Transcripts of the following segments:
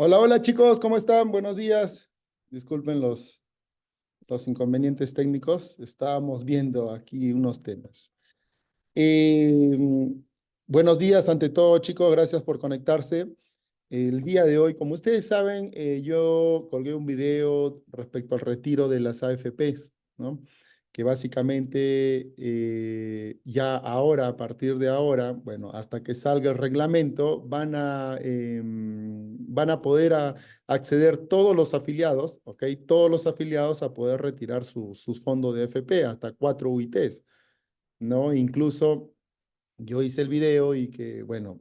Hola, hola chicos, ¿cómo están? Buenos días. Disculpen los inconvenientes técnicos. Estábamos viendo aquí unos temas. Eh, Buenos días ante todo, chicos. Gracias por conectarse. El día de hoy, como ustedes saben, yo colgué un video respecto al retiro de las AFPs, ¿no? Que básicamente ya ahora, a partir de ahora, bueno, hasta que salga el reglamento, van a poder acceder todos los afiliados, ¿ok? Todos los afiliados a poder retirar sus fondos de AFP, hasta 4 UITs, ¿no? Incluso yo hice el video y que, bueno,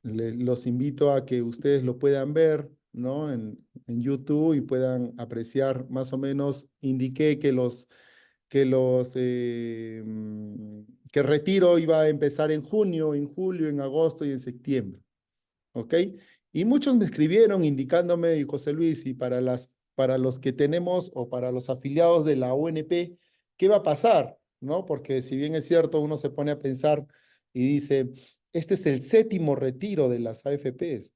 los invito a que ustedes lo puedan ver, ¿no? En YouTube y puedan apreciar más o menos. Indiqué que el retiro iba a empezar en junio, en julio, en agosto y en septiembre, ¿ok? Y muchos me escribieron indicándome, y José Luis, y para los que tenemos o para los afiliados de la ONP, ¿qué va a pasar? ¿No? Porque si bien es cierto, uno se pone a pensar y dice, este es el séptimo retiro de las AFPs.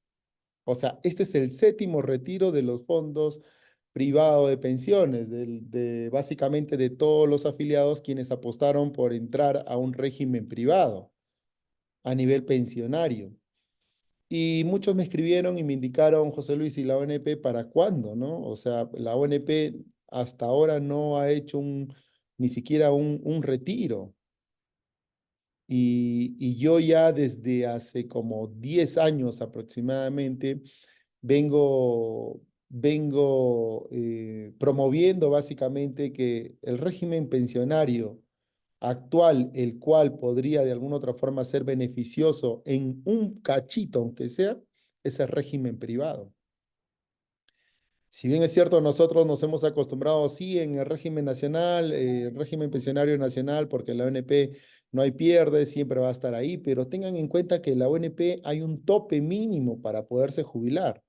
O sea, este es el séptimo retiro de los fondos privados de pensiones, básicamente de todos los afiliados quienes apostaron por entrar a un régimen privado a nivel pensionario. Y muchos me escribieron y me indicaron, José Luis, ¿y la ONP para cuándo, no? O sea, la ONP hasta ahora no ha hecho ni siquiera un retiro. Y yo ya desde hace como 10 años aproximadamente vengo promoviendo básicamente que el régimen pensionario actual, el cual podría de alguna otra forma ser beneficioso en un cachito, aunque sea, es el régimen privado. Si bien es cierto, nosotros nos hemos acostumbrado, sí, en el régimen nacional, el régimen pensionario nacional, porque la ONP no hay pierde, siempre va a estar ahí, pero tengan en cuenta que en la ONP hay un tope mínimo para poderse jubilar.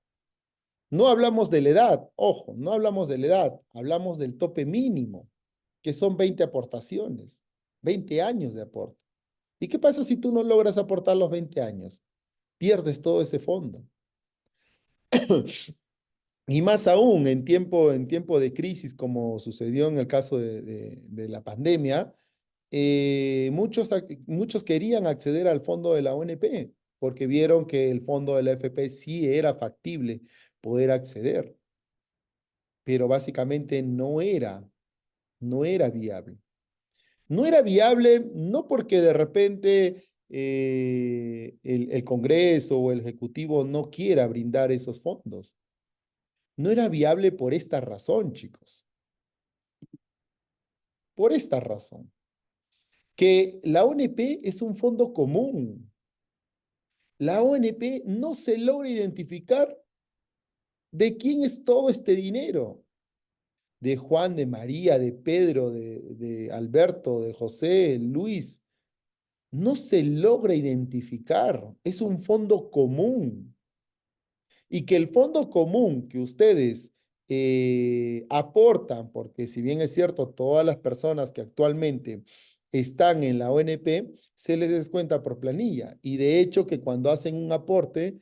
No hablamos de la edad, ojo, no hablamos de la edad, hablamos del tope mínimo, que son 20 aportaciones, 20 años de aporte. ¿Y qué pasa si tú no logras aportar los 20 años? Pierdes todo ese fondo. Y más aún en tiempo de crisis, como sucedió en el caso de la pandemia, muchos querían acceder al fondo de la ONP porque vieron que el fondo de la FP sí era factible poder acceder, pero básicamente no era viable. No era viable no porque de repente el Congreso o el Ejecutivo no quiera brindar esos fondos. No era viable por esta razón, chicos. Por esta razón. Que la ONP es un fondo común. La ONP no se logra identificar de quién es todo este dinero. De Juan, de María, de Pedro, de Alberto, de José, Luis. No se logra identificar. Es un fondo común. Y que el fondo común que ustedes aportan, porque si bien es cierto, todas las personas que actualmente están en la ONP, se les descuenta por planilla. Y de hecho que cuando hacen un aporte,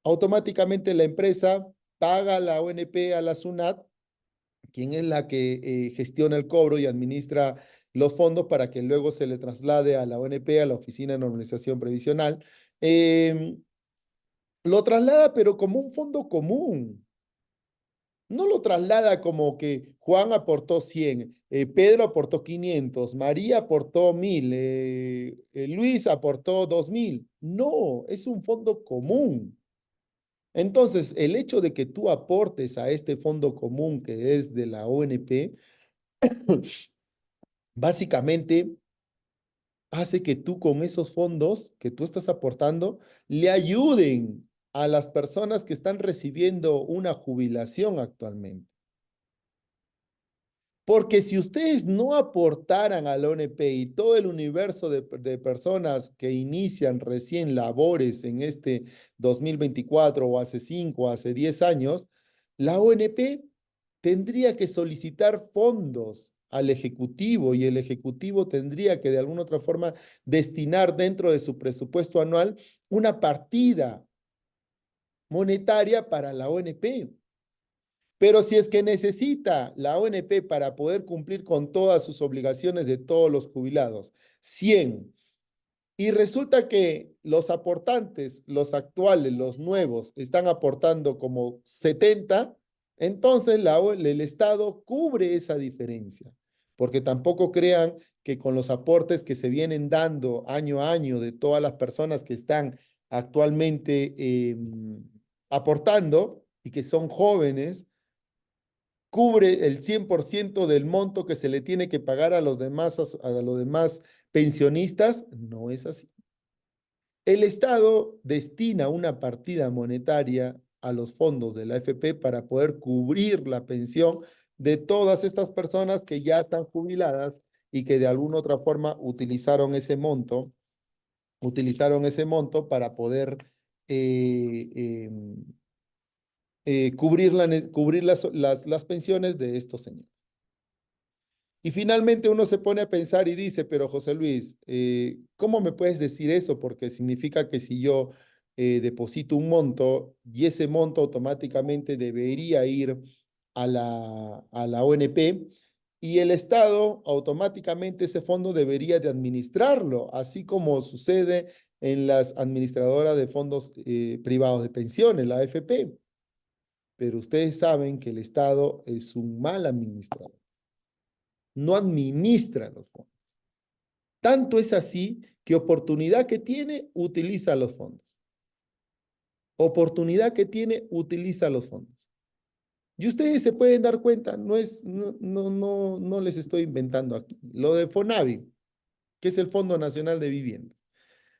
automáticamente la empresa paga a la ONP, a la SUNAT, quien es la que gestiona el cobro y administra los fondos para que luego se le traslade a la ONP, a la Oficina de Normalización Previsional. Eh, lo traslada, pero como un fondo común. No lo traslada como que Juan aportó 100, Pedro aportó 500, María aportó 1000, Luis aportó 2000. No, es un fondo común. Entonces, el hecho de que tú aportes a este fondo común que es de la ONP, básicamente hace que tú con esos fondos que tú estás aportando le ayuden a las personas que están recibiendo una jubilación actualmente. Porque si ustedes no aportaran a la ONP y todo el universo de personas que inician recién labores en este 2024 o hace 5 o hace 10 años, la ONP tendría que solicitar fondos al Ejecutivo y el Ejecutivo tendría que de alguna otra forma destinar dentro de su presupuesto anual una partida monetaria para la ONP. Pero si es que necesita la ONP para poder cumplir con todas sus obligaciones de todos los jubilados, 100, y resulta que los aportantes, los actuales, los nuevos, están aportando como 70, entonces el Estado cubre esa diferencia. Porque tampoco crean que con los aportes que se vienen dando año a año de todas las personas que están actualmente aportando y que son jóvenes, cubre el 100% del monto que se le tiene que pagar a los demás pensionistas. No es así. El Estado destina una partida monetaria a los fondos de la AFP para poder cubrir la pensión de todas estas personas que ya están jubiladas y que de alguna otra forma utilizaron ese monto para poder eh, eh, cubrir las pensiones de estos señores. Y finalmente uno se pone a pensar y dice, pero José Luis, ¿cómo me puedes decir eso? Porque significa que si yo deposito un monto y ese monto automáticamente debería ir a la ONP y el Estado automáticamente ese fondo debería de administrarlo, así como sucede en las administradoras de fondos privados de pensiones, la AFP. Pero ustedes saben que el Estado es un mal administrador, no administra los fondos. Tanto es así que oportunidad que tiene, utiliza los fondos. Oportunidad que tiene, utiliza los fondos. Y ustedes se pueden dar cuenta, no les estoy inventando aquí. Lo de FONAVI, que es el Fondo Nacional de Vivienda.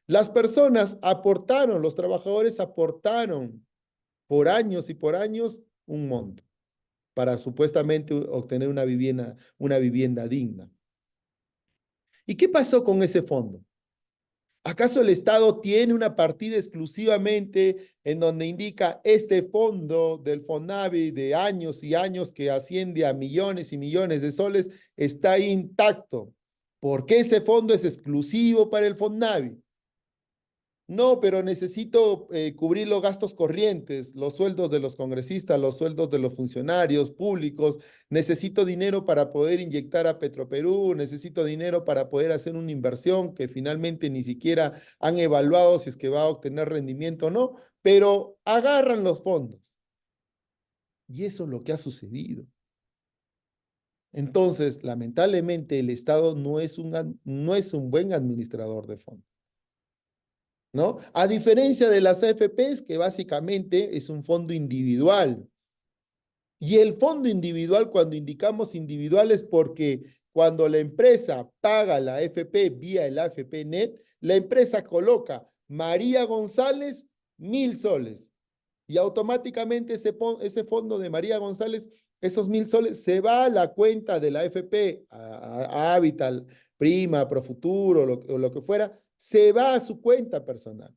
Las personas aportaron, los trabajadores aportaron por años y por años un monto para supuestamente obtener una vivienda digna. ¿Y qué pasó con ese fondo? ¿Acaso el Estado tiene una partida exclusivamente en donde indica este fondo del FONAVI de años y años que asciende a millones y millones de soles está intacto? ¿Por qué ese fondo es exclusivo para el FONAVI? No, pero necesito cubrir los gastos corrientes, los sueldos de los congresistas, los sueldos de los funcionarios públicos. Necesito dinero para poder inyectar a Petroperú, necesito dinero para poder hacer una inversión que finalmente ni siquiera han evaluado si es que va a obtener rendimiento o no, pero agarran los fondos. Y eso es lo que ha sucedido. Entonces, lamentablemente, el Estado no es un buen administrador de fondos, ¿no? A diferencia de las AFPs, que básicamente es un fondo individual. Y el fondo individual, cuando indicamos individual, es porque cuando la empresa paga la AFP vía el AFP Net, la empresa coloca María González 1.000 soles y automáticamente ese fondo de María González, esos 1.000 soles, se va a la cuenta de la AFP, a Habitat, Prima, Profuturo, o lo que fuera, se va a su cuenta personal.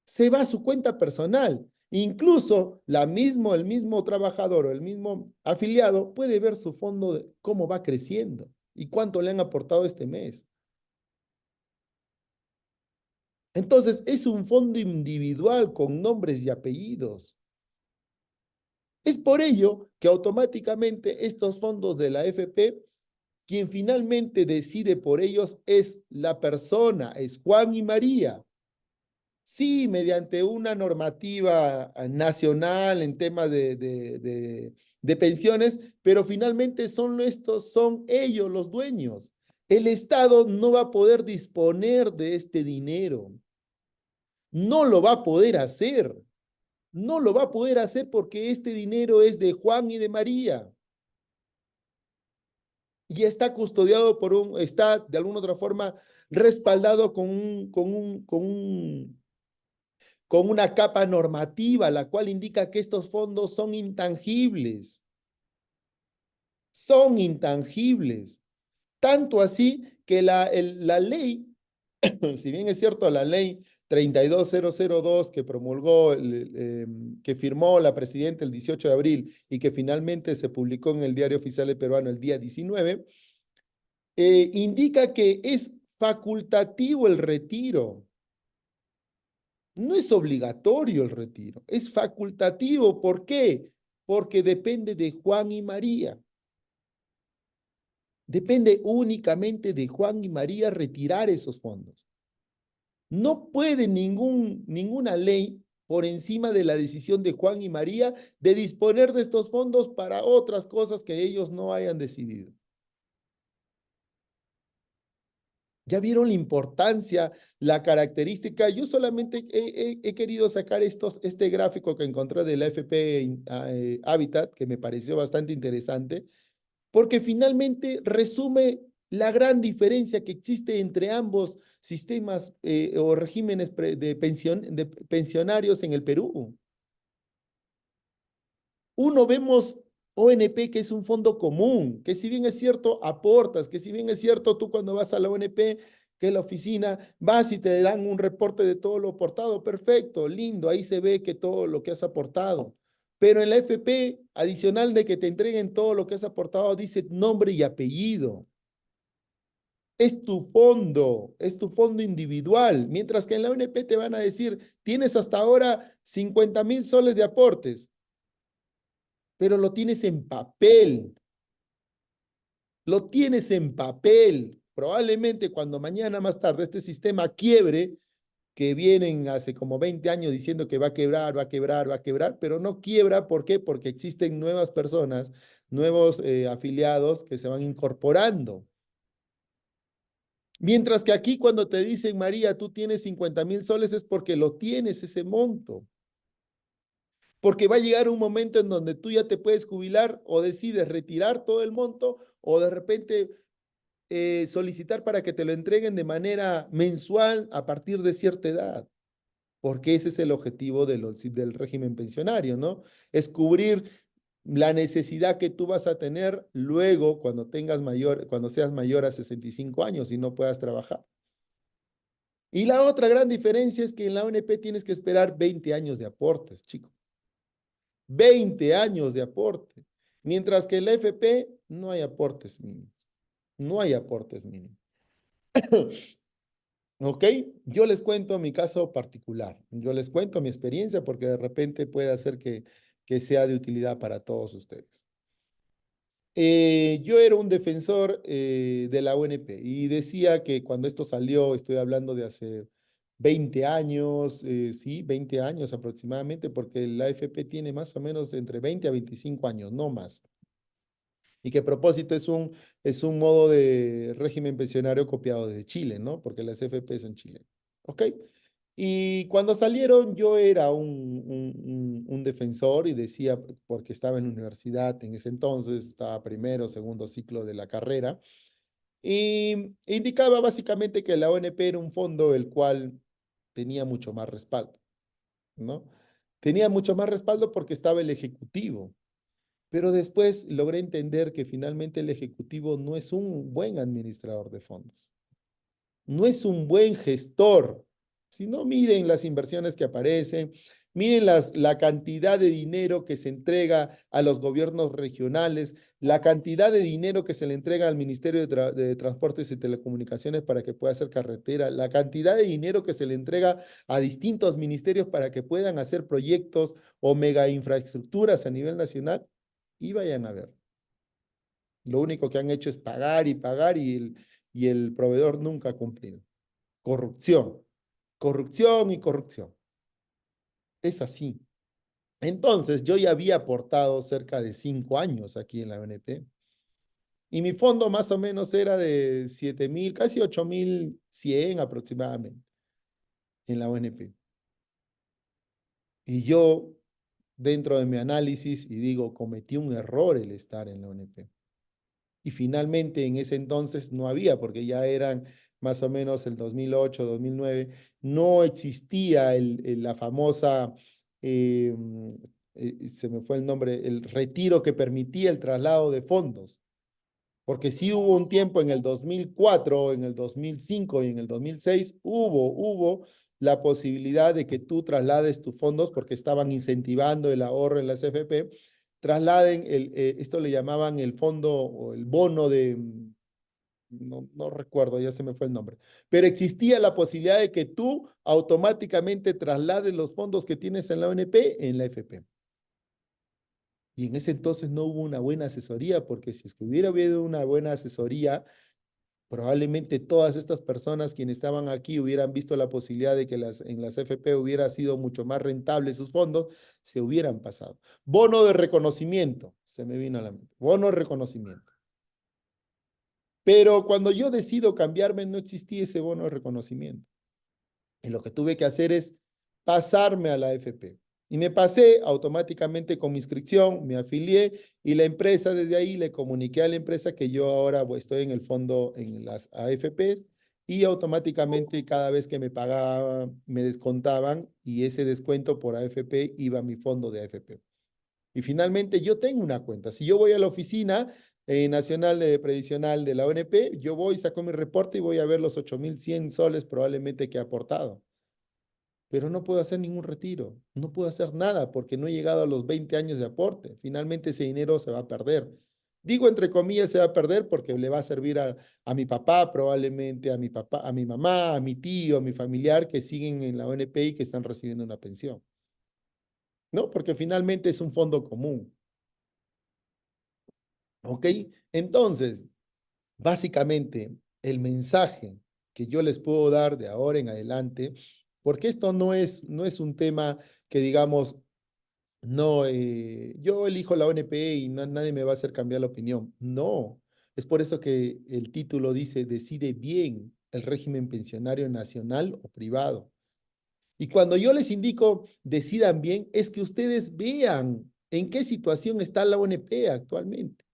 Se va a su cuenta personal. Incluso el mismo trabajador o el mismo afiliado puede ver su fondo, cómo va creciendo y cuánto le han aportado este mes. Entonces, es un fondo individual con nombres y apellidos. Es por ello que automáticamente estos fondos de la AFP, quien finalmente decide por ellos es la persona, es Juan y María. Sí, mediante una normativa nacional en temas de pensiones, pero finalmente son ellos los dueños. El Estado no va a poder disponer de este dinero. No lo va a poder hacer. No lo va a poder hacer porque este dinero es de Juan y de María. Y está custodiado está de alguna otra forma respaldado con una capa normativa, la cual indica que estos fondos son intangibles. Son intangibles. Tanto así que la ley, si bien es cierto, la ley 32002 que promulgó, que firmó la presidenta el 18 de abril y que finalmente se publicó en el Diario Oficial Peruano el día 19, indica que es facultativo el retiro. No es obligatorio el retiro, es facultativo. ¿Por qué? Porque depende de Juan y María. Depende únicamente de Juan y María retirar esos fondos. No puede ninguna ley por encima de la decisión de Juan y María de disponer de estos fondos para otras cosas que ellos no hayan decidido. ¿Ya vieron la importancia, la característica? Yo solamente he querido sacar este gráfico que encontré de la FP Habitat, que me pareció bastante interesante, porque finalmente resume la gran diferencia que existe entre ambos sistemas o regímenes de pensionarios en el Perú. Uno vemos ONP, que es un fondo común, que si bien es cierto, aportas, que si bien es cierto, tú cuando vas a la ONP, que es la oficina, vas y te dan un reporte de todo lo aportado, perfecto, lindo, ahí se ve que todo lo que has aportado. Pero en la FP, adicional de que te entreguen todo lo que has aportado, dice nombre y apellido. Es tu fondo individual, mientras que en la ONP te van a decir, tienes hasta ahora 50,000 soles de aportes, pero lo tienes en papel, lo tienes en papel. Probablemente cuando mañana más tarde este sistema quiebre, que vienen hace como 20 años diciendo que va a quebrar, va a quebrar, va a quebrar, pero no quiebra. ¿Por qué? Porque existen nuevas personas, nuevos afiliados que se van incorporando. Mientras que aquí cuando te dicen, María, tú tienes 50,000 soles es porque lo tienes ese monto. Porque va a llegar un momento en donde tú ya te puedes jubilar o decides retirar todo el monto o de repente solicitar para que te lo entreguen de manera mensual a partir de cierta edad, porque ese es el objetivo del régimen pensionario, ¿no? Es cubrir la necesidad que tú vas a tener luego cuando cuando seas mayor a 65 años y no puedas trabajar. Y la otra gran diferencia es que en la ONP tienes que esperar 20 años de aportes, chicos. 20 años de aporte. Mientras que en la FP no hay aportes mínimos. No hay aportes mínimos. ¿Ok? Yo les cuento mi caso particular. Yo les cuento mi experiencia porque de repente puede hacer que sea de utilidad para todos ustedes. Yo era un defensor de la UNP y decía que cuando esto salió, estoy hablando de hace 20 años, sí, 20 años aproximadamente, porque la AFP tiene más o menos entre 20 a 25 años, no más. Y que a propósito es un modo de régimen pensionario copiado de Chile, ¿no? Porque las AFP son chilenas. ¿Ok? Y cuando salieron, yo era un defensor y decía, porque estaba en la universidad en ese entonces, estaba primero, segundo ciclo de la carrera, y indicaba básicamente que la ONP era un fondo el cual tenía mucho más respaldo, ¿no? Tenía mucho más respaldo porque estaba el ejecutivo, pero después logré entender que finalmente el ejecutivo no es un buen administrador de fondos, no es un buen gestor. Si no, miren las inversiones que aparecen, miren la cantidad de dinero que se entrega a los gobiernos regionales, la cantidad de dinero que se le entrega al Ministerio de Transportes y Telecomunicaciones para que pueda hacer carretera, la cantidad de dinero que se le entrega a distintos ministerios para que puedan hacer proyectos o mega infraestructuras a nivel nacional, y vayan a ver. Lo único que han hecho es pagar y pagar y el proveedor nunca ha cumplido. Corrupción, corrupción y corrupción. Es así. Entonces, yo ya había aportado cerca de 5 años aquí en la ONP y mi fondo más o menos era de 7,000, casi 8,100 aproximadamente en la ONP. Y yo, dentro de mi análisis, y digo, cometí un error el estar en la ONP. Y finalmente en ese entonces no había, porque ya eran más o menos el 2008, 2009, no existía la famosa, eh, se me fue el nombre, el retiro que permitía el traslado de fondos, porque sí hubo un tiempo en el 2004, en el 2005 y en el 2006, hubo la posibilidad de que tú traslades tus fondos porque estaban incentivando el ahorro en la CFP, trasladen, esto le llamaban el fondo o el bono no recuerdo, ya se me fue el nombre, pero existía la posibilidad de que tú automáticamente traslades los fondos que tienes en la ONP en la FP. Y en ese entonces no hubo una buena asesoría, porque si es que hubiera habido una buena asesoría, probablemente todas estas personas quienes estaban aquí hubieran visto la posibilidad de que en las FP hubiera sido mucho más rentable sus fondos, se hubieran pasado. Bono de reconocimiento, se me vino a la mente, bono de reconocimiento. Pero cuando yo decido cambiarme, no existía ese bono de reconocimiento. Y lo que tuve que hacer es pasarme a la AFP. Y me pasé automáticamente con mi inscripción, me afilié y la empresa desde ahí le comuniqué a la empresa que yo ahora estoy en el fondo en las AFP y automáticamente cada vez que me pagaban me descontaban y ese descuento por AFP iba a mi fondo de AFP. Y finalmente yo tengo una cuenta. Si yo voy a la oficina nacional de previsional de la ONP, yo voy, saco mi reporte y voy a ver los 8.100 soles probablemente que he aportado. Pero no puedo hacer ningún retiro, no puedo hacer nada porque no he llegado a los 20 años de aporte. Finalmente ese dinero se va a perder. Digo entre comillas se va a perder porque le va a servir a mi papá, probablemente a mi papá, a mi mamá, a mi tío, a mi familiar que siguen en la ONP y que están recibiendo una pensión. ¿No? Porque finalmente es un fondo común. ¿Ok? Entonces, básicamente, el mensaje que yo les puedo dar de ahora en adelante, porque esto no es un tema que digamos, no, yo elijo la ONP y nadie me va a hacer cambiar la opinión. No, es por eso que el título dice, decide bien el régimen pensionario nacional o privado. Y cuando yo les indico decidan bien, es que ustedes vean en qué situación está la ONP actualmente.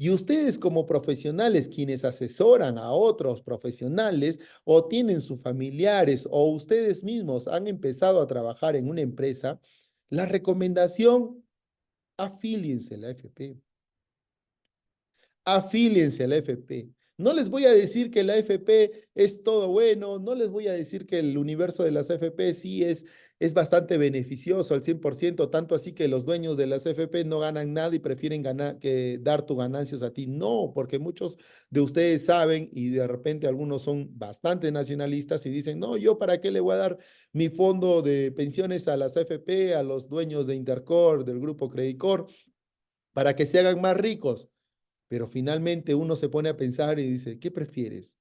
Y ustedes como profesionales, quienes asesoran a otros profesionales o tienen sus familiares o ustedes mismos han empezado a trabajar en una empresa, la recomendación, afíliense a la AFP. Afíliense a la AFP. No les voy a decir que la AFP es todo bueno, no les voy a decir que el universo de las AFP sí es bastante beneficioso al 100%, tanto así que los dueños de las AFP no ganan nada y prefieren ganar, que dar tus ganancias a ti. No, porque muchos de ustedes saben y de repente algunos son bastante nacionalistas y dicen, no, yo para qué le voy a dar mi fondo de pensiones a las AFP, a los dueños de Intercor, del grupo Credicor, para que se hagan más ricos. Pero finalmente uno se pone a pensar y dice, ¿qué prefieres?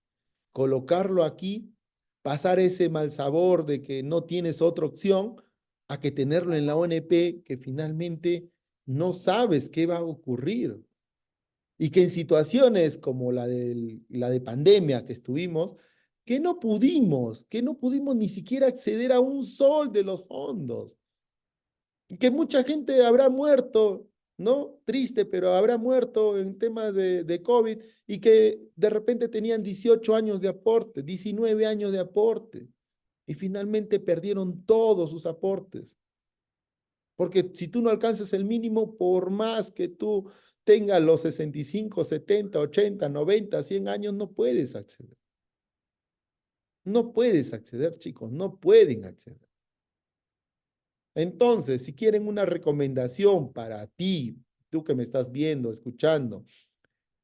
¿Colocarlo aquí, pasar ese mal sabor de que no tienes otra opción, a que tenerlo en la ONP que finalmente no sabes qué va a ocurrir? Y que en situaciones como la de pandemia que estuvimos, que no pudimos ni siquiera acceder a un sol de los fondos y que mucha gente habrá muerto, ¿no? Triste, pero habrá muerto en temas de COVID y que de repente tenían 18 años de aporte, 19 años de aporte y finalmente perdieron todos sus aportes. Porque si tú no alcanzas el mínimo, por más que tú tengas los 65, 70, 80, 90, 100 años, no puedes acceder. No puedes acceder, chicos, no pueden acceder. Entonces, si quieren una recomendación para ti, tú que me estás viendo, escuchando,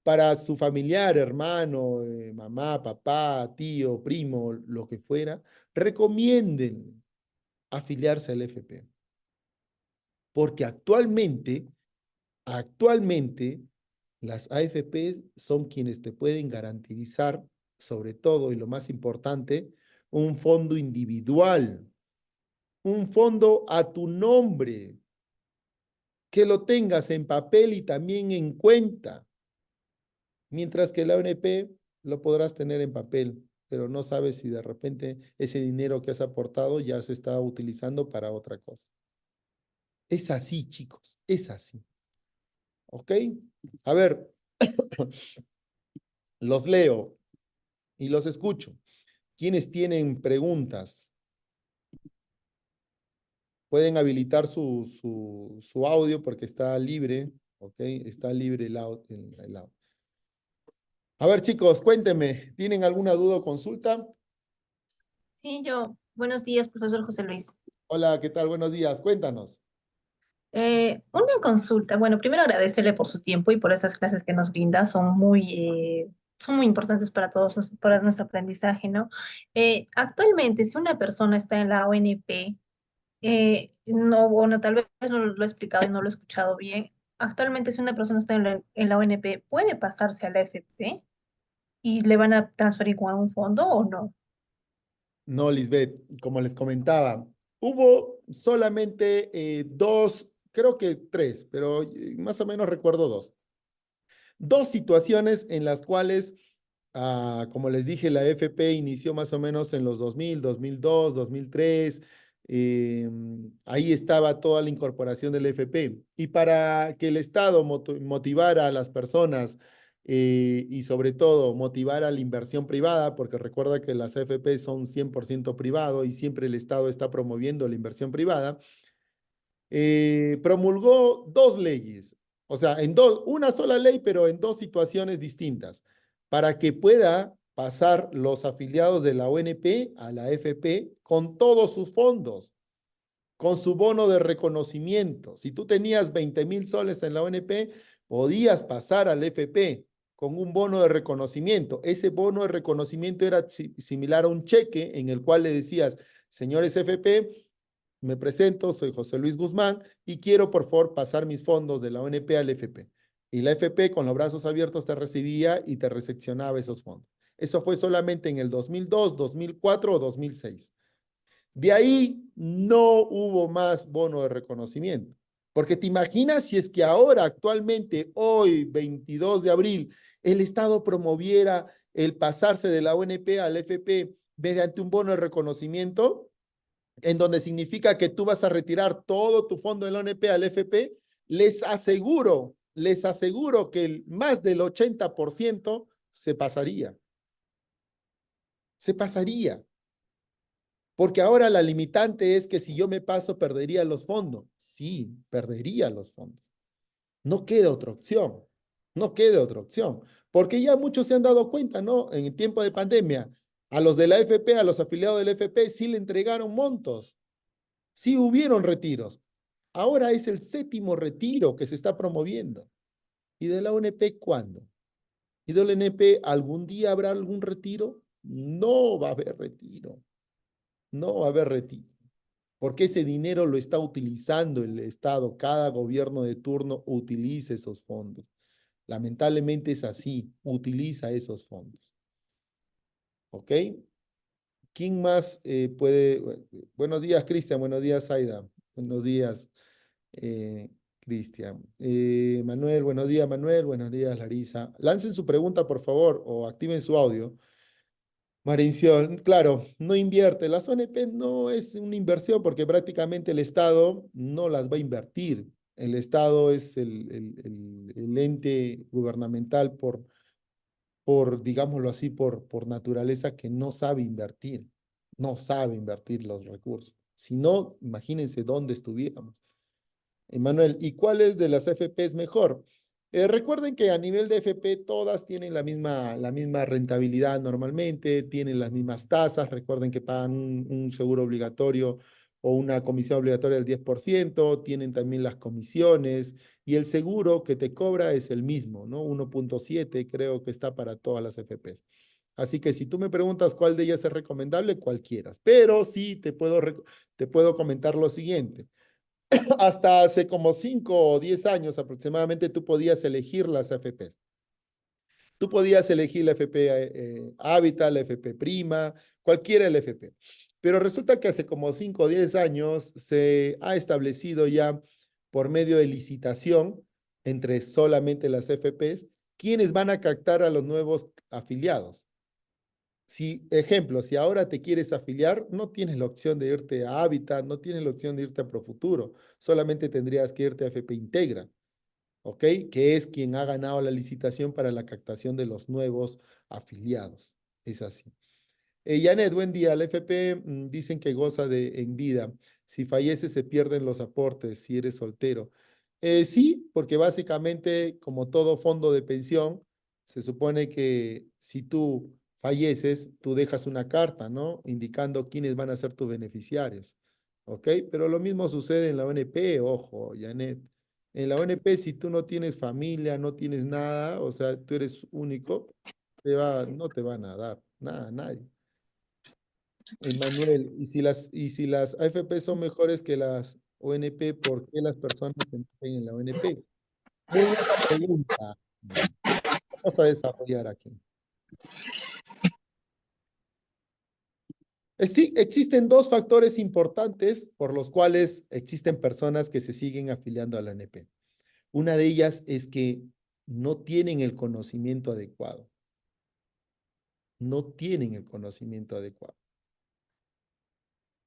para su familiar, hermano, mamá, papá, tío, primo, lo que fuera, recomienden afiliarse al FP. Porque actualmente, las AFP son quienes te pueden garantizar, sobre todo y lo más importante, un fondo individual, un fondo a tu nombre, que lo tengas en papel y también en cuenta, mientras que la ONP lo podrás tener en papel, pero no sabes si de repente ese dinero que has aportado ya se está utilizando para otra cosa. Es así, chicos, es así. ¿Ok? A ver, los leo y los escucho. ¿Quiénes tienen preguntas? Pueden habilitar su audio porque está libre, ¿ok? Está libre el audio. A ver, chicos, cuéntenme, ¿tienen alguna duda o consulta? Sí, yo. Buenos días, profesor José Luis. Hola, ¿qué tal? Buenos días, cuéntanos. Una consulta. Bueno, primero agradecerle por su tiempo y por estas clases que nos brinda. Son muy, son muy importantes para todos, para nuestro aprendizaje, ¿no? Actualmente, si una persona está en la ONP, no, bueno, tal vez no lo he explicado y no lo he escuchado bien. Actualmente, si una persona está en la ONP, ¿puede pasarse a la FP y le van a transferir con algún fondo o no? No, Lisbeth, como les comentaba, hubo solamente dos, creo que tres, pero más o menos recuerdo dos. Dos situaciones en las cuales, como les dije, la FP inició más o menos en los 2000, 2002, 2003. Ahí estaba toda la incorporación del FP. Y para que el Estado motivara a las personas y sobre todo motivara la inversión privada, porque recuerda que las FP son 100% privado y siempre el Estado está promoviendo la inversión privada, promulgó dos leyes, o sea, una sola ley, pero en dos situaciones distintas, para que pueda pasar los afiliados de la ONP a la FP con todos sus fondos, con su bono de reconocimiento. Si tú tenías 20,000 soles en la ONP, podías pasar al FP con un bono de reconocimiento. Ese bono de reconocimiento era similar a un cheque en el cual le decías, señores FP, me presento, soy José Luis Guzmán y quiero por favor pasar mis fondos de la ONP al FP. Y la FP con los brazos abiertos te recibía y te recepcionaba esos fondos. Eso fue solamente en el 2002, 2004 o 2006. De ahí no hubo más bono de reconocimiento. Porque te imaginas si es que ahora, actualmente, hoy, 22 de abril, el Estado promoviera el pasarse de la ONP al FP mediante un bono de reconocimiento, en donde significa que tú vas a retirar todo tu fondo de la ONP al FP, les aseguro que más del 80% se pasaría. Se pasaría. Porque ahora la limitante es que si yo me paso, perdería los fondos. Sí, perdería los fondos. No queda otra opción. No queda otra opción. Porque ya muchos se han dado cuenta, ¿no? En el tiempo de pandemia, a los de la FP, a los afiliados del FP, sí le entregaron montos. Sí hubieron retiros. Ahora es el séptimo retiro que se está promoviendo. ¿Y de la ONP cuándo? ¿Y de la ONP algún día habrá algún retiro? No va a haber retiro. No va a haber retiro. Porque ese dinero lo está utilizando el Estado. Cada gobierno de turno utiliza esos fondos. Lamentablemente es así. Utiliza esos fondos. ¿Ok? ¿Quién más puede? Buenos días, Cristian. Buenos días, Aida. Buenos días, Cristian. Manuel, buenos días, Manuel. Buenos días, Larisa. Lancen su pregunta, por favor, o activen su audio. Marinción, claro, no invierte. Las ONP no es una inversión porque prácticamente el Estado no las va a invertir. El Estado es el ente gubernamental digámoslo así, por naturaleza que no sabe invertir. No sabe invertir los recursos. Si no, imagínense dónde estuviéramos. Emanuel, ¿y cuál es de las FP es mejor? Recuerden que a nivel de FP todas tienen la misma rentabilidad normalmente, tienen las mismas tasas, recuerden que pagan un seguro obligatorio o una comisión obligatoria del 10%, tienen también las comisiones y el seguro que te cobra es el mismo, ¿no? 1.7 creo que está para todas las FPs. Así que si tú me preguntas cuál de ellas es recomendable, cualquiera. Pero sí te puedo comentar lo siguiente. Hasta hace como 5 o 10 años aproximadamente tú podías elegir las AFPs. Tú podías elegir la FP Habitat, la FP Prima, cualquiera de la FP. Pero resulta que hace como 5 o 10 años se ha establecido ya por medio de licitación entre solamente las FPs, quienes van a captar a los nuevos afiliados. Si ahora te quieres afiliar, no tienes la opción de irte a Habitat, no tienes la opción de irte a Profuturo, solamente tendrías que irte a FP Integra, ¿ok? Que es quien ha ganado la licitación para la captación de los nuevos afiliados. Es así. Janet, buen día. La FP dicen que goza de en vida. Si fallece se pierden los aportes si eres soltero. Sí, porque básicamente, como todo fondo de pensión, se supone que si tú falleces, tú dejas una carta, ¿no? Indicando quiénes van a ser tus beneficiarios. ¿Ok? Pero lo mismo sucede en la ONP, ojo, Janet. En la ONP, si tú no tienes familia, no tienes nada, o sea, tú eres único, no te van a dar nada, nadie. Emanuel, y si las AFP son mejores que las ONP, ¿por qué las personas se meten en la ONP? Muy buena pregunta. Vamos a desarrollar aquí. Sí, existen dos factores importantes por los cuales existen personas que se siguen afiliando a la ONP. Una de ellas es que no tienen el conocimiento adecuado. No tienen el conocimiento adecuado.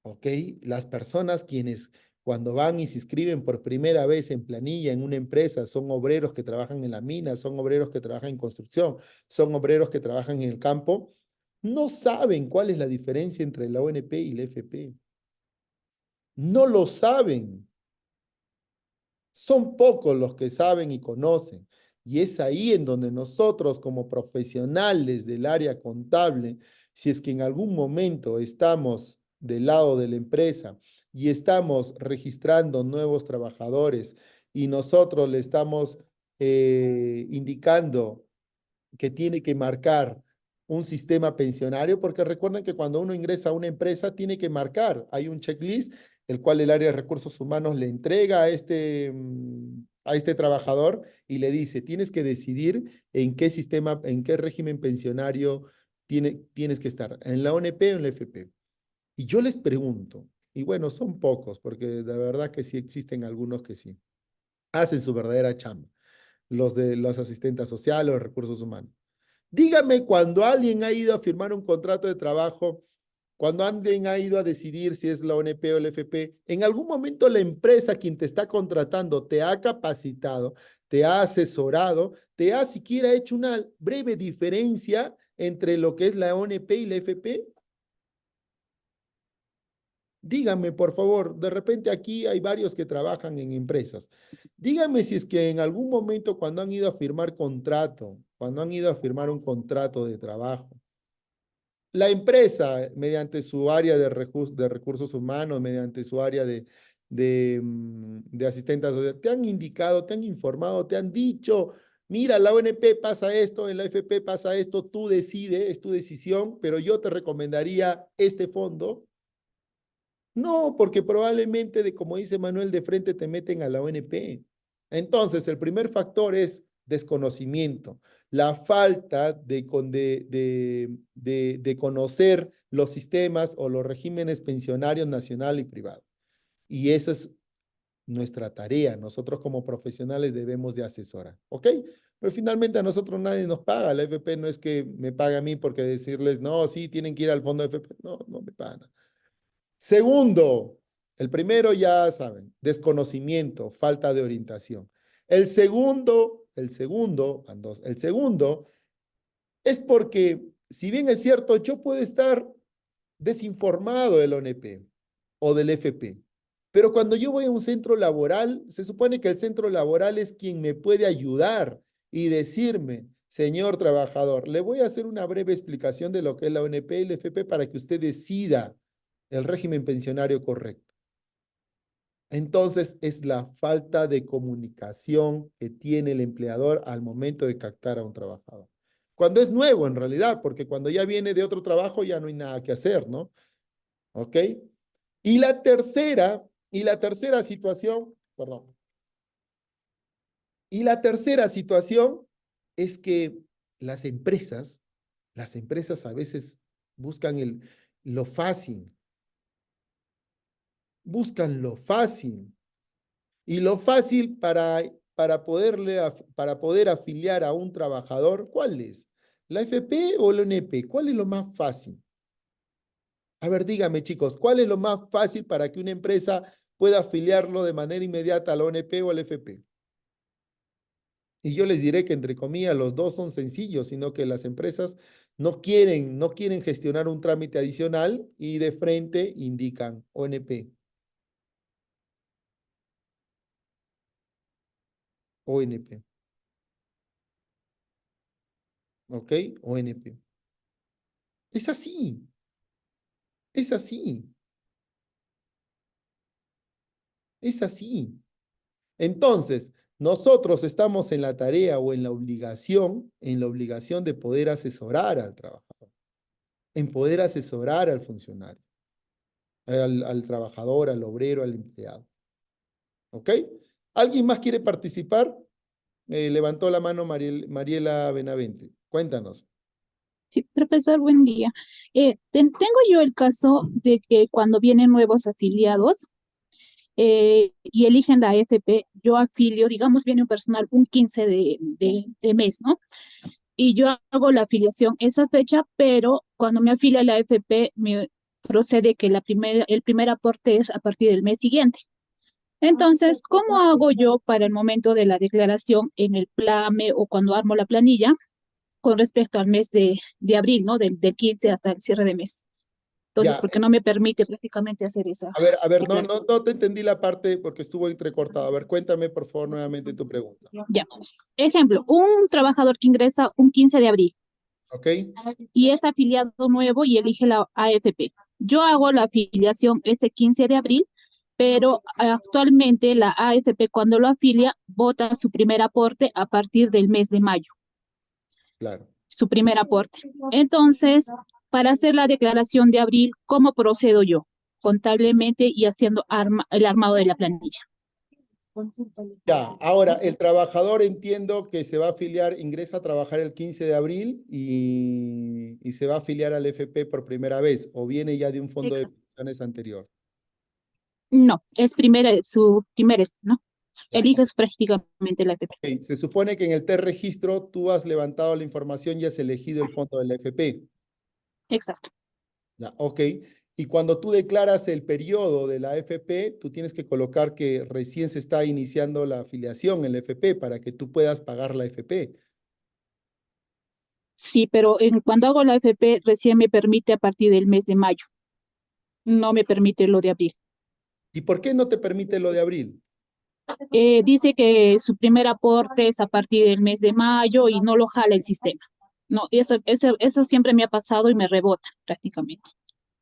¿Ok? Las personas quienes cuando van y se inscriben por primera vez en planilla en una empresa, son obreros que trabajan en la mina, son obreros que trabajan en construcción, son obreros que trabajan en el campo, no saben cuál es la diferencia entre la ONP y la FP. No lo saben. Son pocos los que saben y conocen. Y es ahí en donde nosotros como profesionales del área contable, si es que en algún momento estamos del lado de la empresa y estamos registrando nuevos trabajadores y nosotros le estamos indicando que tiene que marcar un sistema pensionario, porque recuerden que cuando uno ingresa a una empresa tiene que marcar, hay un checklist, el cual el área de recursos humanos le entrega a este trabajador y le dice, tienes que decidir en qué sistema, en qué régimen pensionario tienes que estar, en la ONP o en la FP. Y yo les pregunto, y bueno, son pocos, porque de verdad que sí existen algunos que sí, hacen su verdadera chamba, los de los asistentes sociales, los recursos humanos. Dígame cuando alguien ha ido a firmar un contrato de trabajo, cuando alguien ha ido a decidir si es la ONP o la FP, en algún momento la empresa quien te está contratando te ha capacitado, te ha asesorado, te ha siquiera hecho una breve diferencia entre lo que es la ONP y la FP. Dígame, por favor, de repente aquí hay varios que trabajan en empresas. Dígame si es que en algún momento cuando han ido a firmar contrato, cuando han ido a firmar un contrato de trabajo, la empresa, mediante su área de recursos humanos, mediante su área de asistentes, te han indicado, te han informado, te han dicho, mira, la ONP pasa esto, en la FP pasa esto, tú decides, es tu decisión, pero yo te recomendaría este fondo. No, porque probablemente, como dice Manuel, de frente te meten a la ONP. Entonces, el primer factor es desconocimiento, la falta de conocer los sistemas o los regímenes pensionarios nacional y privado. Y esa es nuestra tarea. Nosotros como profesionales debemos de asesorar, ¿ok? Pero finalmente a nosotros nadie nos paga. La FP no es que me pague a mí porque decirles, no, sí, tienen que ir al fondo de FP. No, no me pagan. Segundo, el primero ya saben, desconocimiento, falta de orientación. El segundo es porque, si bien es cierto, yo puedo estar desinformado del ONP o del FP, pero cuando yo voy a un centro laboral, se supone que el centro laboral es quien me puede ayudar y decirme, señor trabajador, le voy a hacer una breve explicación de lo que es la ONP y el FP para que usted decida el régimen pensionario correcto. Entonces, es la falta de comunicación que tiene el empleador al momento de captar a un trabajador. Cuando es nuevo, en realidad, porque cuando ya viene de otro trabajo ya no hay nada que hacer, ¿no? ¿Ok? Y la tercera situación, perdón, y la tercera situación es que las empresas, las empresas a veces buscan lo fácil, buscan lo fácil. Y lo fácil para poder afiliar a un trabajador, ¿cuál es? ¿La FP o la ONP? ¿Cuál es lo más fácil? A ver, dígame, chicos, ¿cuál es lo más fácil para que una empresa pueda afiliarlo de manera inmediata a la ONP o a la FP? Y yo les diré que, entre comillas, los dos son sencillos, sino que las empresas no quieren gestionar un trámite adicional y de frente indican ONP, ONP, ¿ok? ONP. Es así, es así. Es así. Entonces, Nosotros estamos en la tarea o en la obligación de poder asesorar al trabajador, en poder asesorar al funcionario, al trabajador, al obrero, al empleado. ¿Ok? ¿Alguien más quiere participar? Levantó la mano Mariela Benavente. Cuéntanos. Sí, profesor, buen día. Tengo yo el caso de que cuando vienen nuevos afiliados y eligen la AFP, yo afilio, digamos, viene un personal un 15 de mes, ¿no? Y yo hago la afiliación esa fecha, pero cuando me afilia la AFP, me procede que el primer aporte es a partir del mes siguiente. Entonces, ¿cómo hago yo para el momento de la declaración en el PLAME o cuando armo la planilla con respecto al mes de abril, ¿no? Del 15 hasta el cierre de mes? Entonces, Ya, porque no me permite prácticamente hacer esa a ver, declaración. no te entendí la parte porque estuvo entrecortado. A ver, cuéntame por favor nuevamente tu pregunta. Ya. Ejemplo, un trabajador que ingresa un 15 de abril ¿Ok? y es afiliado nuevo y elige la AFP. Yo hago la afiliación este 15 de abril, pero actualmente la AFP cuando lo afilia vota su primer aporte a partir del mes de mayo, Claro. su primer aporte. Entonces, para hacer la declaración de abril, ¿cómo procedo yo? Contablemente y haciendo el armado de la planilla. Ya, ahora el trabajador entiendo que se va a afiliar, ingresa a trabajar el 15 de abril y se va a afiliar al FP por primera vez o viene ya de un fondo de Exacto. pensiones anterior. No, es su primer ¿no? Ya, Eliges prácticamente la AFP. ok. Se supone que en el T-registro tú has levantado la información y has elegido el fondo de la FP. Exacto. Ya, ok. Y cuando tú declaras el periodo de la FP, tú tienes que colocar que recién se está iniciando la afiliación en la FP para que tú puedas pagar la FP. Sí, pero cuando hago la AFP recién me permite a partir del mes de mayo, no me permite lo de abril. ¿Y por qué no te permite lo de abril? Dice que su primer aporte es a partir del mes de mayo y no lo jala el sistema. No, eso siempre me ha pasado y me rebota prácticamente.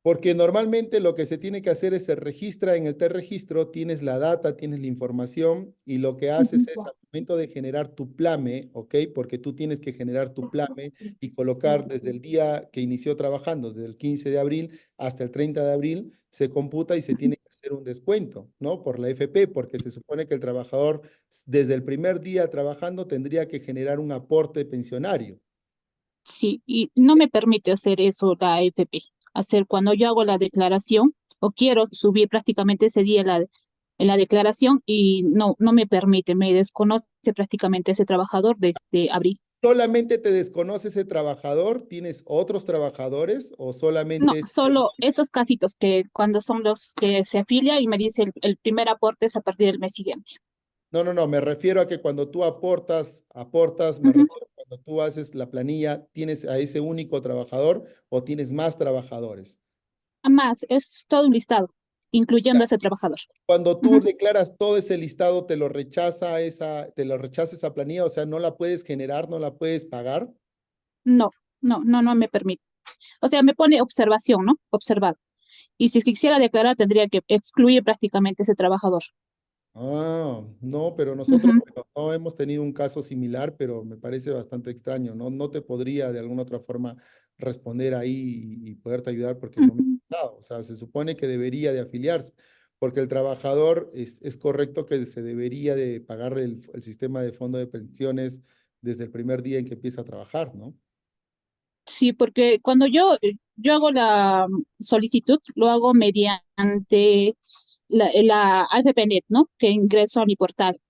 Porque normalmente lo que se tiene que hacer es se registra en el T-registro, tienes la data, tienes la información y lo que haces es al momento de generar tu plame, ¿ok? Porque tú tienes que generar tu plame y colocar desde el día que inició trabajando, desde el 15 de abril hasta el 30 de abril, se computa y se tiene que hacer un descuento, ¿no? Por la FP, porque se supone que el trabajador desde el primer día trabajando tendría que generar un aporte pensionario. Sí, y no me permite hacer eso la AFP. Hacer cuando yo hago la declaración o quiero subir prácticamente ese día en la declaración y no me permite, me desconoce prácticamente ese trabajador desde abril. ¿Solamente te desconoce ese trabajador? ¿Tienes otros trabajadores o No, solamente es... solo esos casitos que cuando son los que se afilia y me dice el primer aporte es a partir del mes siguiente. No, no, no, me refiero a que cuando tú aportas, me Ujú. refiero a cuando tú haces la planilla, ¿tienes a ese único trabajador o tienes más trabajadores? Además, es todo un listado, incluyendo a ese trabajador. Cuando tú Ujú. declaras todo ese listado, te lo rechaza esa planilla, o sea, no la puedes generar, no la puedes pagar. No, no me permite. O sea, me pone observación, ¿no? Observado. Y si quisiera declarar, tendría que excluir prácticamente ese trabajador. Ah, no, pero nosotros Ujú, bueno, no hemos tenido un caso similar, pero me parece bastante extraño, ¿no? No te podría de alguna otra forma responder ahí y poderte ayudar porque no me ujú. ha dado. O sea, se supone que debería de afiliarse, porque el trabajador es correcto que se debería de pagar el sistema de fondo de pensiones desde el primer día en que empieza a trabajar, ¿no? Sí, porque cuando yo hago la solicitud, lo hago mediante la AFPNet, ¿no? Que ingreso a mi portal.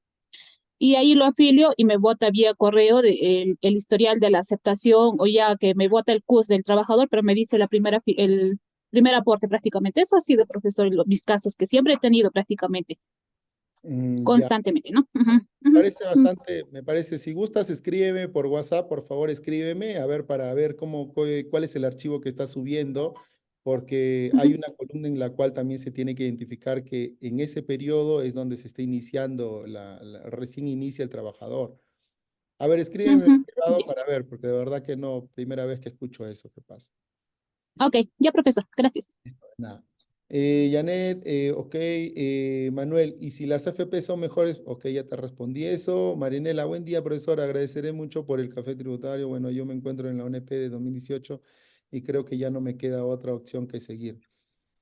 Y ahí lo afilio y me bota vía correo el historial de la aceptación o ya que me bota el CUS del trabajador, pero me dice el primer aporte prácticamente. Eso ha sido, profesor, mis casos que siempre he tenido prácticamente, Ya. constantemente, ¿no? Ujú, ujú, Parece ujú, bastante, me parece, si gustas, escríbeme por WhatsApp, por favor, escríbeme, a ver, para ver cuál es el archivo que está subiendo, porque hay ujú, una columna en la cual también se tiene que identificar que en ese periodo es donde se está iniciando, recién inicia el trabajador. A ver, escríbeme ujú. privado Ya. para ver, porque de verdad que no, primera vez que escucho eso que pasa. Ok, ya, profesor, gracias. Nada. Janet, ok, Manuel, y si las AFP son mejores, ok, ya te respondí eso. Marinela, buen día, profesor, agradeceré mucho por el café tributario. Bueno, yo me encuentro en la ONP de 2018 y creo que ya no me queda otra opción que seguir.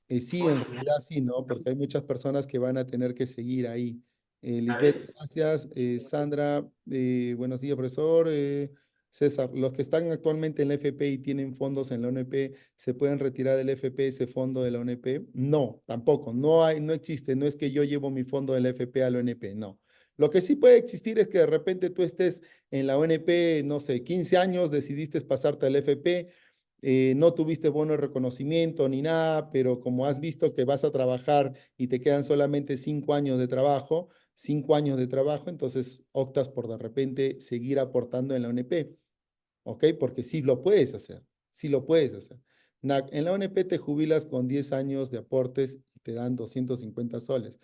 Sí, en realidad sí, ¿no? Porque hay muchas personas que van a tener que seguir ahí. Lisbeth, gracias. Sandra, buenos días, profesor. César, los que están actualmente en la FP y tienen fondos en la ONP, ¿se pueden retirar del FP ese fondo de la ONP? No, tampoco. No hay, no existe. No es que yo llevo mi fondo de la FP a la ONP, no. Lo que sí puede existir es que de repente tú estés en la ONP, no sé, 15 años, decidiste pasarte al FP, no tuviste bono de reconocimiento ni nada, pero como has visto que vas a trabajar y te quedan solamente 5 años de trabajo, 5 años de trabajo, entonces optas por de repente seguir aportando en la ONP, ¿ok? Porque sí lo puedes hacer, sí lo puedes hacer. En la ONP te jubilas con 10 años de aportes y te dan 250 soles.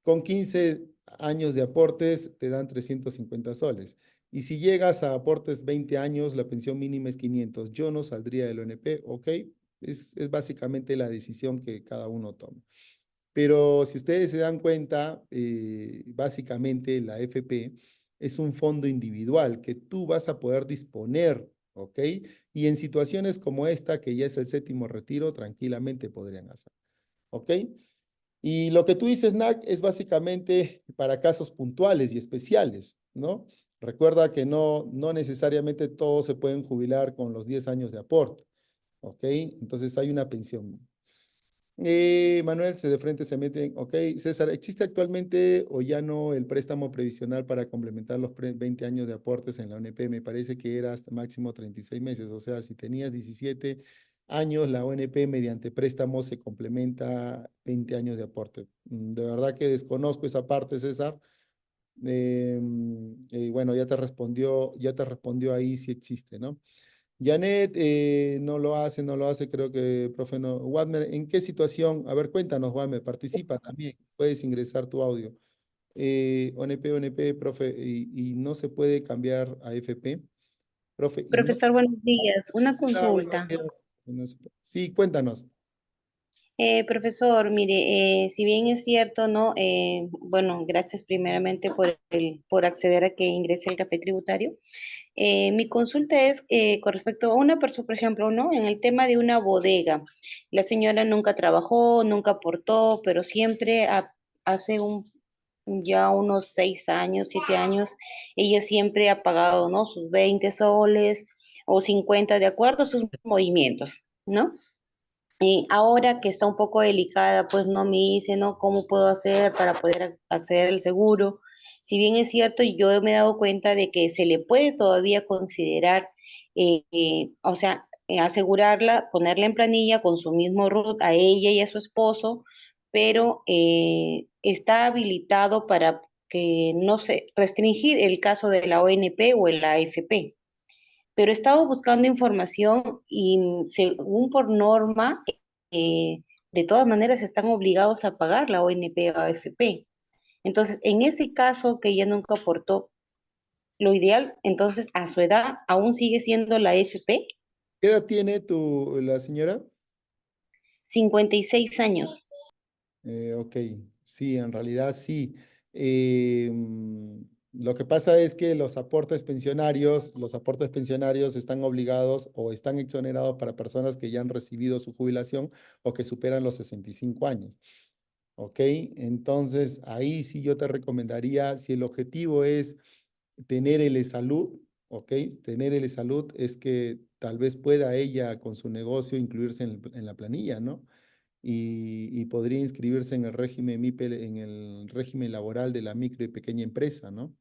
Con 15 años de aportes te dan 350 soles. Y si llegas a aportes 20 años, la pensión mínima es 500. Yo no saldría del ONP, ¿ok? Es básicamente la decisión que cada uno toma. Pero si ustedes se dan cuenta, básicamente la FP es un fondo individual que tú vas a poder disponer, ¿ok? Y en situaciones como esta, que ya es el séptimo retiro, tranquilamente podrían hacer, ¿ok? Y lo que tú dices, NAC, es básicamente para casos puntuales y especiales, ¿no? Recuerda que no necesariamente todos se pueden jubilar con los 10 años de aporte, ¿ok? Entonces hay una pensión. Manuel, se de frente se mete, ok. César, ¿existe actualmente o ya no el préstamo previsional para complementar los 20 años de aportes en la ONP? Me parece que era hasta máximo 36 meses, o sea, si tenías 17 años, la ONP mediante préstamo se complementa 20 años de aporte. De verdad que desconozco esa parte, César. Bueno, ya te respondió ahí si existe, ¿no? Janet, no lo hace, creo que, profe, no. Wadmer, ¿en qué situación? A ver, cuéntanos, Wadmer, participa también, puedes ingresar tu audio. ONP, profe, y no se puede cambiar a FP, profe, y no. Profesor, buenos días. Una Ah, buenos consulta. días. Sí, cuéntanos. Profesor, mire, si bien es cierto, ¿no? Bueno, gracias primeramente por acceder a que ingrese al café tributario. Mi consulta es con respecto a una persona, por ejemplo, ¿no? En el tema de una bodega. La señora nunca trabajó, nunca aportó, pero siempre hace ya unos 6 años, 7 años, ella siempre ha pagado, ¿no? Sus 20 soles o 50 de acuerdo a sus movimientos, ¿no? Y ahora que está un poco delicada, pues no me dice, ¿no? ¿Cómo puedo hacer para poder acceder al seguro? Si bien es cierto, yo me he dado cuenta de que se le puede todavía considerar, o sea, asegurarla, ponerla en planilla con su mismo RUT a ella y a su esposo, pero está habilitado para que no se restringir el caso de la ONP o la AFP, pero he estado buscando información y según por norma, de todas maneras están obligados a pagar la ONP o AFP. Entonces, en ese caso que ella nunca aportó, lo ideal, entonces, a su edad, aún sigue siendo la AFP, ¿Qué edad tiene la señora? 56 años. Ok, sí, en realidad sí. Lo que pasa es que los aportes pensionarios están obligados o están exonerados para personas que ya han recibido su jubilación o que superan los 65 años. Ok, entonces ahí sí yo te recomendaría, si el objetivo es tener el salud, ok, tener el salud es que tal vez pueda ella con su negocio incluirse en la planilla, ¿no? Y podría inscribirse en el régimen MIPE, en el régimen laboral de la micro y pequeña empresa, ¿no?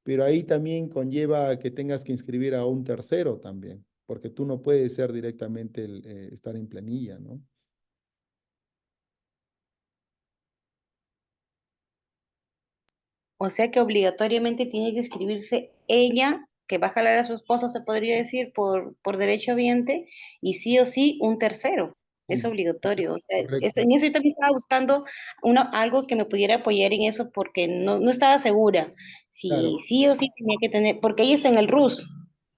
Pero ahí también conlleva que tengas que inscribir a un tercero también, porque tú no puedes ser directamente estar en planilla, ¿no? O sea que obligatoriamente tiene que inscribirse ella, que va a jalar a su esposo, se podría decir, por derecho habiente, y sí o sí un tercero. Es Sí, obligatorio. O sea, correcto. en eso yo también estaba buscando algo que me pudiera apoyar en eso porque no estaba segura Claro. si sí o sí tenía que tener, porque ella está en el RUS.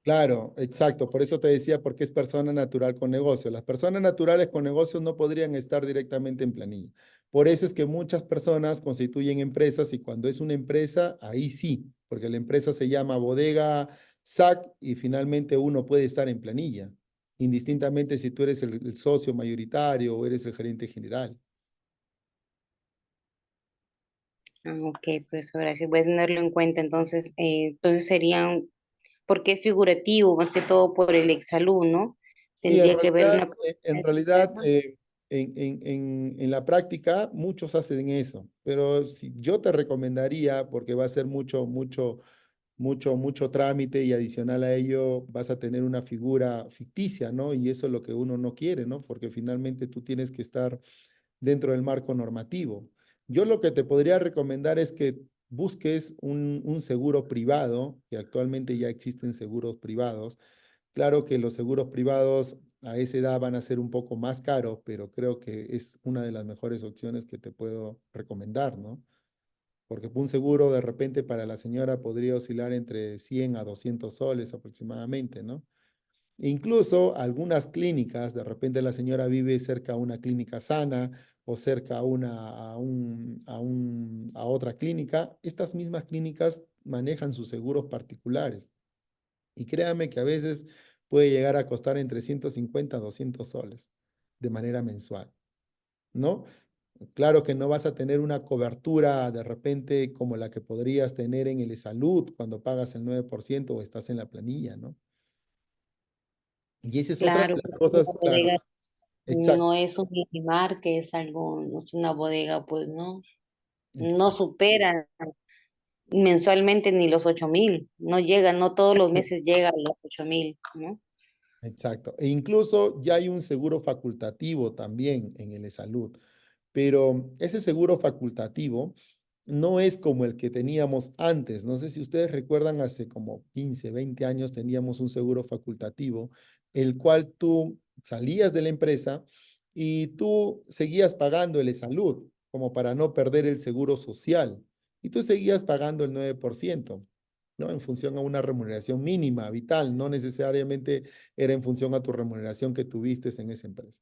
Claro, exacto. Por eso te decía, porque es persona natural con negocio. Las personas naturales con negocios no podrían estar directamente en planilla. Por eso es que muchas personas constituyen empresas y cuando es una empresa, ahí sí, porque la empresa se llama bodega SAC y finalmente uno puede estar en planilla, indistintamente si tú eres el socio mayoritario o eres el gerente general. Ah, ok, profesor, gracias. Voy a tenerlo en cuenta. Entonces serían, porque es figurativo, más que todo por el exalumno, ¿no? Sí, Tendría que ver una en persona realidad externa. en la práctica muchos hacen eso, pero si yo te recomendaría, porque va a ser mucho trámite y adicional a ello vas a tener una figura ficticia, ¿no? Y eso es lo que uno no quiere, ¿no? Porque finalmente tú tienes que estar dentro del marco normativo. Yo lo que te podría recomendar es que busques un seguro privado, que actualmente ya existen seguros privados. Claro que los seguros privados a esa edad van a ser un poco más caros, pero creo que es una de las mejores opciones que te puedo recomendar, ¿no? Porque un seguro de repente para la señora podría oscilar entre 100 a 200 soles aproximadamente, ¿no? Incluso algunas clínicas, de repente la señora vive cerca a una clínica sana o cerca a otra clínica, estas mismas clínicas manejan sus seguros particulares. Y créame que a veces puede llegar a costar entre 150 a 200 soles de manera mensual, ¿no? Claro que no vas a tener una cobertura de repente como la que podrías tener en el salud cuando pagas el 9% o estás en la planilla, ¿no? Y esa es otra de Claro, las porque una cosas, claro, bodega exacto, no es un minimar, que es algo, no es una bodega, pues no, no exacto. supera mensualmente ni los 8.000, no llega, no todos los meses llega a los 8.000, ¿no? Exacto. E incluso ya hay un seguro facultativo también en el salud, pero ese seguro facultativo no es como el que teníamos antes. No sé si ustedes recuerdan, hace como 15, 20 años teníamos un seguro facultativo, el cual tú salías de la empresa y tú seguías pagando el salud, como para no perder el seguro social, y tú seguías pagando el 9%. ¿No? En función a una remuneración mínima, vital, no necesariamente era en función a tu remuneración que tuviste en esa empresa.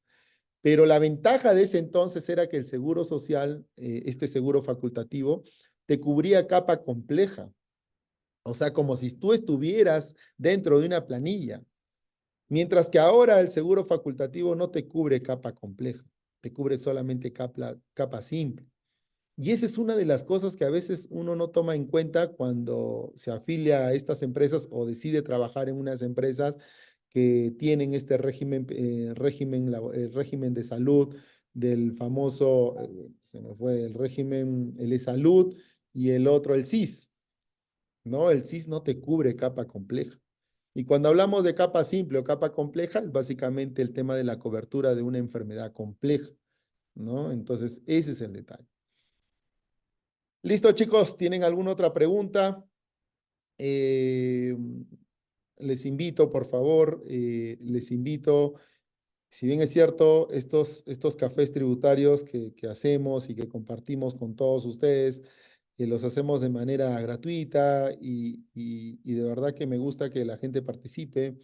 Pero la ventaja de ese entonces era que el seguro social, este seguro facultativo, te cubría capa compleja. O sea, como si tú estuvieras dentro de una planilla. Mientras que ahora el seguro facultativo no te cubre capa compleja, te cubre solamente capa simple. Y esa es una de las cosas que a veces uno no toma en cuenta cuando se afilia a estas empresas o decide trabajar en unas empresas que tienen este régimen de salud del famoso, se me fue, el régimen, el e-salud y el otro, el SIS, ¿no? El SIS no te cubre capa compleja. Y cuando hablamos de capa simple o capa compleja, es básicamente el tema de la cobertura de una enfermedad compleja, ¿no? Entonces, ese es el detalle. Listo, chicos, ¿tienen alguna otra pregunta? Eh, Les invito, por favor, les invito, si bien es cierto, estos cafés tributarios que hacemos y que compartimos con todos ustedes, los hacemos de manera gratuita y de verdad que me gusta que la gente participe.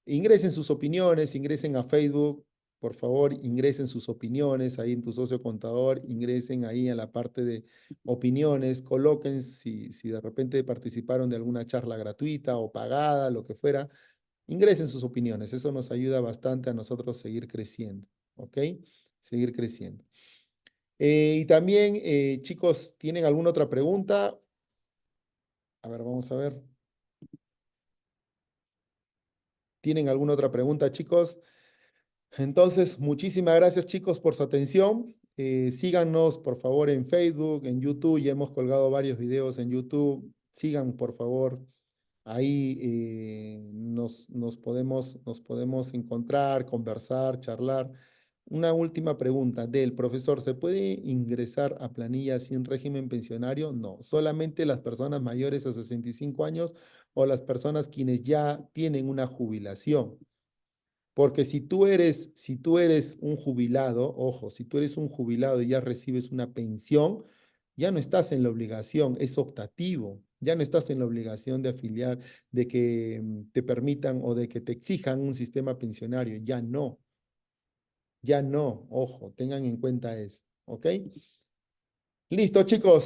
Ingresen sus opiniones, ingresen a Facebook, por favor, ingresen sus opiniones ahí en tu socio contador, ingresen ahí a la parte de opiniones, coloquen si de repente participaron de alguna charla gratuita o pagada, lo que fuera, ingresen sus opiniones. Eso nos ayuda bastante a nosotros seguir creciendo, ¿ok? Seguir creciendo. Y también, chicos, ¿tienen alguna otra pregunta? A ver, vamos a ver. ¿Tienen alguna otra pregunta, chicos? Entonces, muchísimas gracias chicos por su atención. Síganos por favor en Facebook, en YouTube. Ya hemos colgado varios videos en YouTube. Sigan por favor. Ahí nos podemos encontrar, conversar, charlar. Una última pregunta del profesor. ¿Se puede ingresar a planilla sin régimen pensionario? No, solamente las personas mayores a 65 años o las personas quienes ya tienen una jubilación. Porque si tú eres un jubilado, ojo, si tú eres un jubilado y ya recibes una pensión, Ya no estás en la obligación, es optativo. Ya no estás en la obligación de afiliar, de que te permitan o de que te exijan un sistema pensionario. Ya no. Ya no. Ojo, tengan en cuenta eso. ¿Ok? Listo, chicos.